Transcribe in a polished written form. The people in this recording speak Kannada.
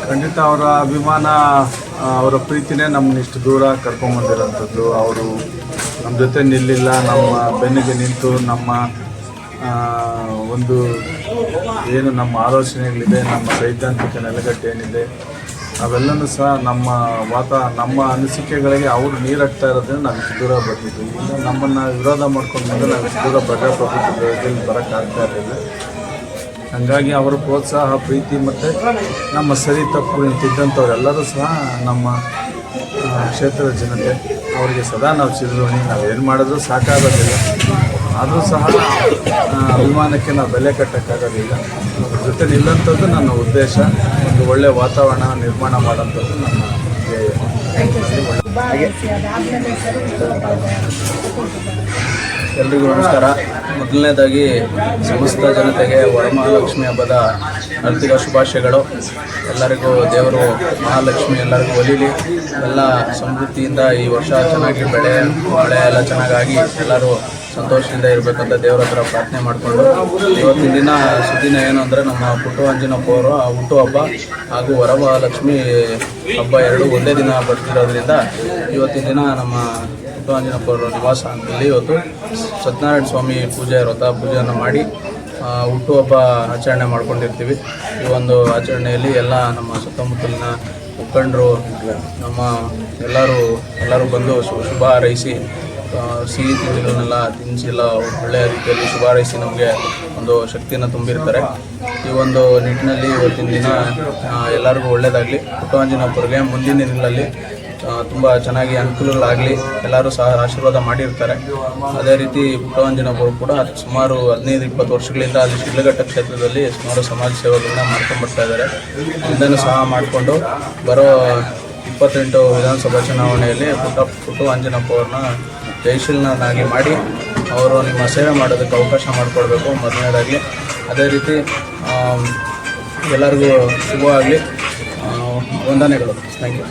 ಖಂಡಿತ ಅವರ ಅಭಿಮಾನ, ಅವರ ಪ್ರೀತಿನೇ ನಮ್ಮನ್ನ ಇಷ್ಟು ದೂರ ಕರ್ಕೊಂಬಂದಿರೋಂಥದ್ದು. ಅವರು ನಮ್ಮ ಜೊತೆ ನಿಲ್ಲಿಲ್ಲ, ನಮ್ಮ ಬೆನ್ನಿಗೆ ನಿಂತು ನಮ್ಮ ಒಂದು ಏನು ನಮ್ಮ ಆಲೋಚನೆಗಳಿದೆ, ನಮ್ಮ ಸೈದ್ಧಾಂತಿಕ ನೆಲೆಗಟ್ಟು ಏನಿದೆ ಅವೆಲ್ಲನೂ ಸಹ ನಮ್ಮ ಅನಿಸಿಕೆಗಳಿಗೆ ಅವರು ನೀರಾಗ್ತಾ ಇರೋದ್ರಿಂದ ನಾವು ಇಷ್ಟು ದೂರ ಬರ್ತಿದ್ವಿ. ಈಗ ನಮ್ಮನ್ನು ವಿರೋಧ ಮಾಡ್ಕೊಂಡು ನಾವು ಇಷ್ಟು ದೂರ ಪ್ರಜಾಪ್ರಭುತ್ವದಲ್ಲಿ ಬರೋಕ್ಕಾಗ್ತಾ ಇರಲಿಲ್ಲ. ಹಾಗಾಗಿ ಅವರ ಪ್ರೋತ್ಸಾಹ, ಪ್ರೀತಿ ಮತ್ತು ನಮ್ಮ ಸರಿ ತಪ್ಪು ನಿಂತಿದ್ದಂಥವ್ರೆಲ್ಲರೂ ಸಹ ನಮ್ಮ ಕ್ಷೇತ್ರದ ಜನತೆ, ಅವರಿಗೆ ಸದಾ ನಾವು ಚಿರಋಣಿ. ನಾವೇನು ಮಾಡಿದ್ರೂ ಸಾಕಾಗೋದಿಲ್ಲ, ಆದರೂ ಸಹ ಅಭಿಮಾನಕ್ಕೆ ನಾವು ಬೆಲೆ ಕಟ್ಟೋಕ್ಕಾಗೋದಿಲ್ಲ. ಅದ್ರ ಜೊತೆ ನಿಲ್ಲಂಥದ್ದು ನನ್ನ ಉದ್ದೇಶ. ಒಂದು ಒಳ್ಳೆಯ ವಾತಾವರಣ ನಿರ್ಮಾಣ ಮಾಡೋಂಥದ್ದು ನನ್ನ ಧ್ಯೇಯ. ಎಲ್ರಿಗೂ ನಮಸ್ಕಾರ. ಮೊದಲನೇದಾಗಿ ಸಮಸ್ತ ಜನತೆಗೆ ವರಮಹಾಲಕ್ಷ್ಮಿ ಹಬ್ಬದ ಹಾರ್ದಿಕ ಶುಭಾಶಯಗಳು. ಎಲ್ಲರಿಗೂ ದೇವರು ಮಹಾಲಕ್ಷ್ಮಿ ಎಲ್ಲರಿಗೂ ಒಲಿಲಿ, ಎಲ್ಲ ಸಮೃದ್ಧಿಯಿಂದ ಈ ವರ್ಷ ಚೆನ್ನಾಗಿ ಮಳೆ ಎಲ್ಲ ಚೆನ್ನಾಗಾಗಿ ಎಲ್ಲರೂ ಸಂತೋಷದಿಂದ ಇರಬೇಕಂತ ದೇವರ ಹತ್ರ ಪ್ರಾರ್ಥನೆ ಮಾಡಿಕೊಂಡು, ಇವತ್ತಿನ ದಿನ ಸುದ್ದಿನ ಏನು ಅಂದರೆ ನಮ್ಮ ಪುಟ್ಟು ಅಂಜನಪ್ಪ ಅವರ ಹುಟ್ಟುಹಬ್ಬ ಹಾಗೂ ವರಮಹಾಲಕ್ಷ್ಮಿ ಹಬ್ಬ ಎರಡು ಒಂದೇ ದಿನ ಬರ್ತಿರೋದ್ರಿಂದ ಇವತ್ತಿನ ದಿನ ನಮ್ಮ ಪುಟ್ಟು ಅಂಜನಪ್ಪ ಅವರ ನಿವಾಸ ಅಂತಲ್ಲಿ ಇವತ್ತು ಸತ್ಯನಾರಾಯಣ ಸ್ವಾಮಿ ಪೂಜೆಯನ್ನು ಮಾಡಿ ಹುಟ್ಟುಹಬ್ಬ ಆಚರಣೆ ಮಾಡ್ಕೊಂಡಿರ್ತೀವಿ. ಈ ಒಂದು ಆಚರಣೆಯಲ್ಲಿ ಎಲ್ಲ ನಮ್ಮ ಸುತ್ತಮುತ್ತಲಿನ ಮುಖಂಡರು ಎಲ್ಲರೂ ಬಂದು ಶುಭ ಹಾರೈಸಿ ಸಿಹಿ ತಿಂಡಿಗಳನ್ನೆಲ್ಲ ತಿನ್ನಿಸಿಲ್ಲ ಒಳ್ಳೆಯ ರೀತಿಯಲ್ಲಿ ಶುಭ ಹಾರೈಸಿ ನಮಗೆ ಒಂದು ಶಕ್ತಿಯನ್ನು ತುಂಬಿರ್ತಾರೆ. ಈ ಒಂದು ನಿಟ್ಟಿನಲ್ಲಿ ಇವತ್ತಿನ ದಿನ ಎಲ್ಲರಿಗೂ ಒಳ್ಳೆಯದಾಗಲಿ. ಪುಟ್ಟು ಅಂಜನಪ್ಪರಿಗೆ ಮುಂದಿನ ದಿನಗಳಲ್ಲಿ ತುಂಬ ಚೆನ್ನಾಗಿ ಅನುಕೂಲಗಳಾಗಲಿ, ಎಲ್ಲರೂ ಸಹ ಆಶೀರ್ವಾದ ಮಾಡಿರ್ತಾರೆ. ಅದೇ ರೀತಿ ಪುಟ್ಟು ಅಂಜನಪ್ಪರು ಕೂಡ ಸುಮಾರು 15-20 ವರ್ಷಗಳಿಂದ ಅಲ್ಲಿ ಶಿಡ್ಲಘಟ್ಟ ಕ್ಷೇತ್ರದಲ್ಲಿ ಸುಮಾರು ಸಮಾಜ ಸೇವೆಗಳನ್ನ ಮಾಡ್ಕೊಂಡ್ಬರ್ತಾ ಇದ್ದಾರೆ. ಇದನ್ನು ಸಹ ಮಾಡಿಕೊಂಡು ಬರೋ 28 ವಿಧಾನಸಭಾ ಚುನಾವಣೆಯಲ್ಲಿ ಪುಟ್ಟು ಅಂಜನಪ್ಪ ಅವ್ರನ್ನ ಜಯಶೀಲನಾಗಿ ಮಾಡಿ ಅವರು ನಿಮ್ಮ ಸೇವೆ ಮಾಡೋದಕ್ಕೆ ಅವಕಾಶ ಮಾಡಿಕೊಡ್ಬೇಕು ಮೊದಲನೇದಾಗಿ. ಅದೇ ರೀತಿ ಎಲ್ಲರಿಗೂ ಶುಭವಾಗಲಿ. ವಂದನೆಗಳು. Thank you.